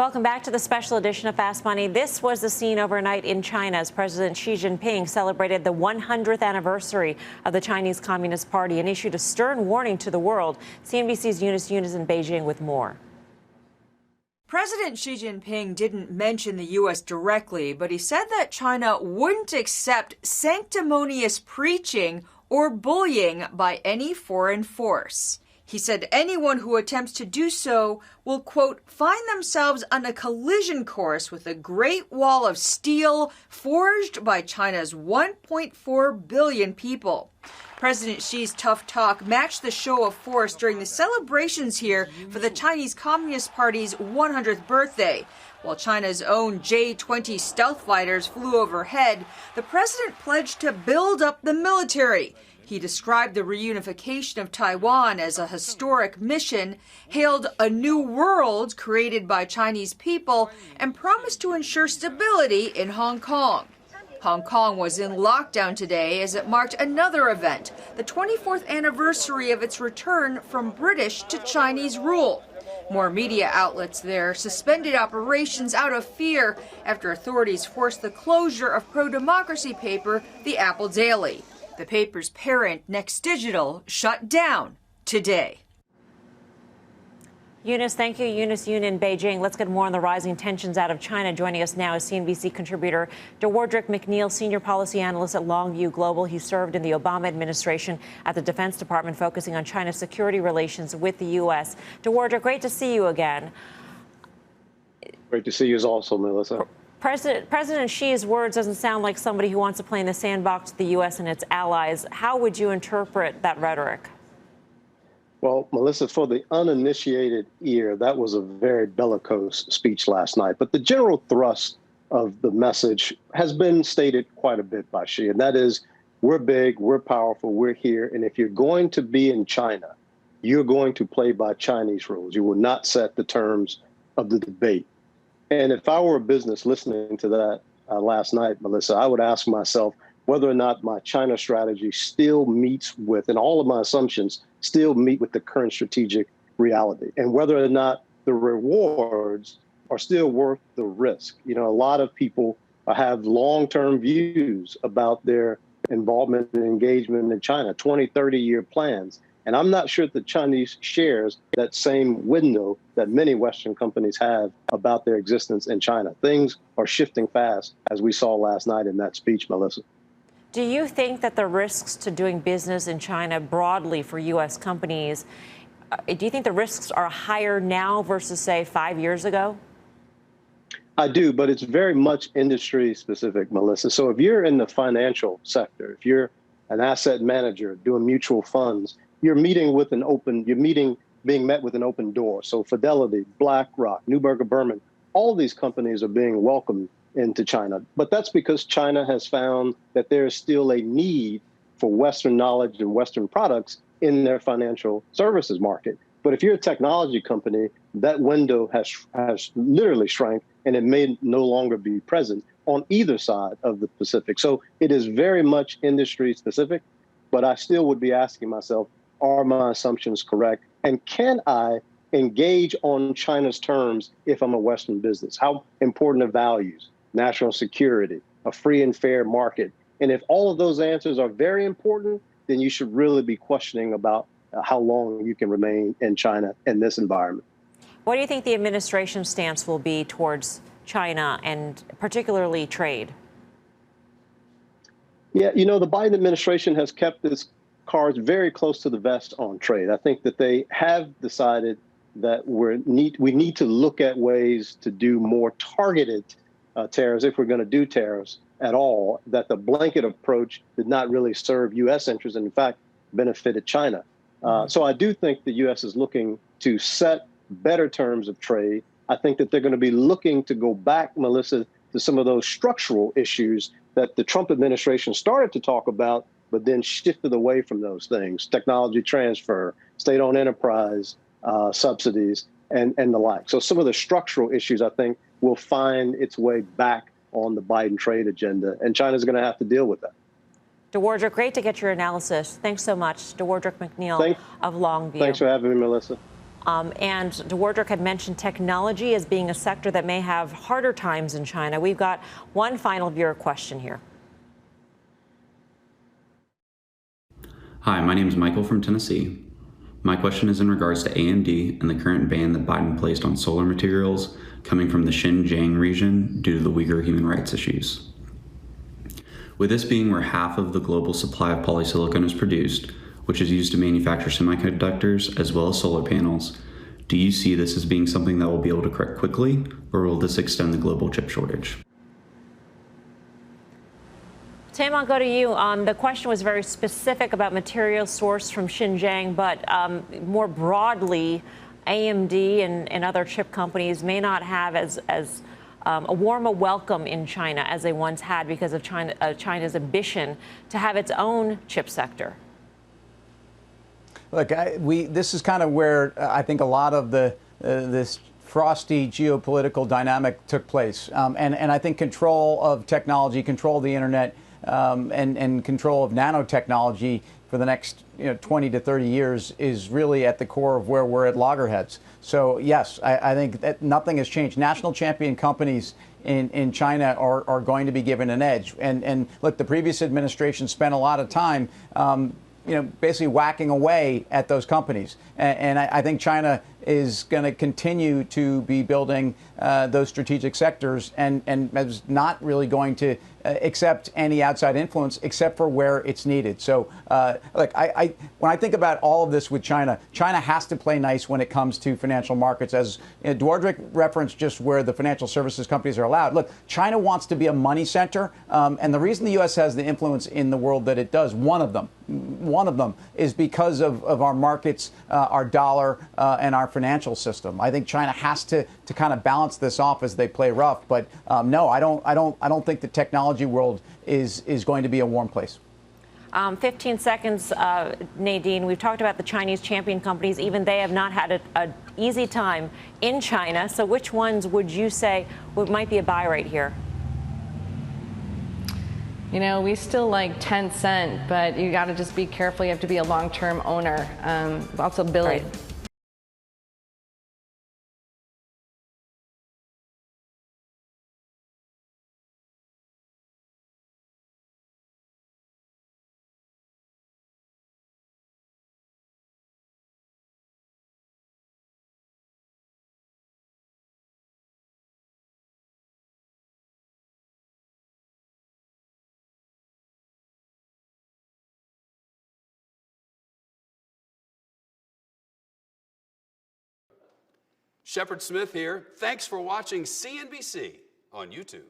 Welcome back to the special edition of Fast Money. This was the scene overnight in China as President Xi Jinping celebrated the 100th anniversary of the Chinese Communist Party and issued a stern warning to the world. CNBC's Eunice is in Beijing with more. President Xi Jinping didn't mention the U.S. directly, but he said that China wouldn't accept sanctimonious preaching or bullying by any foreign force. He said anyone who attempts to do so will, quote, find themselves on a collision course with a great wall of steel forged by China's 1.4 billion people. President Xi's tough talk matched the show of force during the celebrations here for the Chinese Communist Party's 100th birthday. While China's own J-20 stealth fighters flew overhead, the president pledged to build up the military. He described the reunification of Taiwan as a historic mission, hailed a new world created by Chinese people, and promised to ensure stability in Hong Kong. Hong Kong was in lockdown today as it marked another event, the 24th anniversary of its return from British to Chinese rule. More media outlets there suspended operations out of fear after authorities forced the closure of pro-democracy paper, the Apple Daily. The paper's parent, Next Digital, shut down today. Eunice, thank you. Eunice Yoon in Beijing. Let's get more on the rising tensions out of China. Joining us now is CNBC contributor DeWardrick McNeil, senior policy analyst at Longview Global. He served in the Obama administration at the Defense Department, focusing on China's security relations with the U.S. DeWardrick, great to see you again. Great to see you also, Melissa. President Xi's words doesn't sound like somebody who wants to play in the sandbox with the U.S. and its allies. How would you interpret that rhetoric? Well, Melissa, for the uninitiated ear, that was a very bellicose speech last night. But the general thrust of the message has been stated quite a bit by Xi, and that is, we're big, we're powerful, we're here. And if you're going to be in China, you're going to play by Chinese rules. You will not set the terms of the debate. And if I were a business listening to that last night, Melissa, I would ask myself whether or not my China strategy still meets with, and all of my assumptions still meet with the current strategic reality, and whether or not the rewards are still worth the risk. You know, a lot of people have long-term views about their involvement and engagement in China, 20, 30-year plans. And I'm not sure that the Chinese shares that same window that many Western companies have about their existence in China. Things are shifting fast, as we saw last night in that speech, Melissa. Do you think that the risks to doing business in China broadly for U.S. companies, do you think the risks are higher now versus, say, 5 years ago? I do, but it's very much industry specific, Melissa. So if you're in the financial sector, if you're an asset manager doing mutual funds, you're being met with an open door. So Fidelity, BlackRock, Neuberger Berman, all these companies are being welcomed into China. But that's because China has found that there is still a need for Western knowledge and Western products in their financial services market. But if you're a technology company, that window has literally shrank, and it may no longer be present on either side of the Pacific. So it is very much industry specific, but I still would be asking myself, are my assumptions correct? And can I engage on China's terms if I'm a Western business? How important are values, national security, a free and fair market? And if all of those answers are very important, then you should really be questioning about how long you can remain in China in this environment. What do you think the administration's stance will be towards China and particularly trade? Yeah, you know, the Biden administration has kept its cards very close to the vest on trade. I think that they have decided that we need to look at ways to do more targeted tariffs, if we're going to do tariffs at all, that the blanket approach did not really serve U.S. interests and, in fact, benefited China. So I do think the U.S. is looking to set better terms of trade. I think that they're going to be looking to go back, Melissa, to some of those structural issues that the Trump administration started to talk about, but then shifted away from those things: technology transfer, state-owned enterprise subsidies, and the like. So some of the structural issues, I think, will find its way back on the Biden trade agenda, and China's going to have to deal with that. DeWardrick, great to get your analysis. Thanks so much. DeWardrick McNeil of Longview. Thanks for having me, Melissa. And Dewardrick had mentioned technology as being a sector that may have harder times in China. We've got one final viewer question here. Hi, my name is Michael from Tennessee. My question is in regards to AMD and the current ban that Biden placed on solar materials coming from the Xinjiang region due to the Uyghur human rights issues. With this being where half of the global supply of polysilicon is produced, which is used to manufacture semiconductors as well as solar panels, do you see this as being something that will be able to correct quickly, or will this extend the global chip shortage? Tim, I'll go to you. The question was very specific about materials sourced from Xinjiang, but more broadly, AMD and other chip companies may not have as a warm a welcome in China as they once had because of China's ambition to have its own chip sector. Look, this is kind of where I think a lot of this frosty geopolitical dynamic took place, and I think control of technology, control of the internet, and control of nanotechnology for the next 20 to 30 years is really at the core of where we're at loggerheads. So yes, I think that nothing has changed. National champion companies in China are going to be given an edge. And look, the previous administration spent a lot of time basically whacking away at those companies. And I think China is going to continue to be building those strategic sectors and is not really going to accept any outside influence except for where it's needed. So, look, when I think about all of this with China, China has to play nice when it comes to financial markets. As Dewardrick referenced just where the financial services companies are allowed. Look, China wants to be a money center. And the reason the U.S. has the influence in the world that it does, one of them is because of our markets, our dollar, and our financial system. I think China has to kind of balance this off as they play rough. But no, I don't think the technology world is going to be a warm place. 15 seconds, Nadine. We've talked about the Chinese champion companies. Even they have not had an easy time in China. So which ones would you say might be a buy right here? We still like Tencent, but you got to just be careful. You have to be a long-term owner. Also, Billy. Right. Shepard Smith here. Thanks for watching CNBC on YouTube.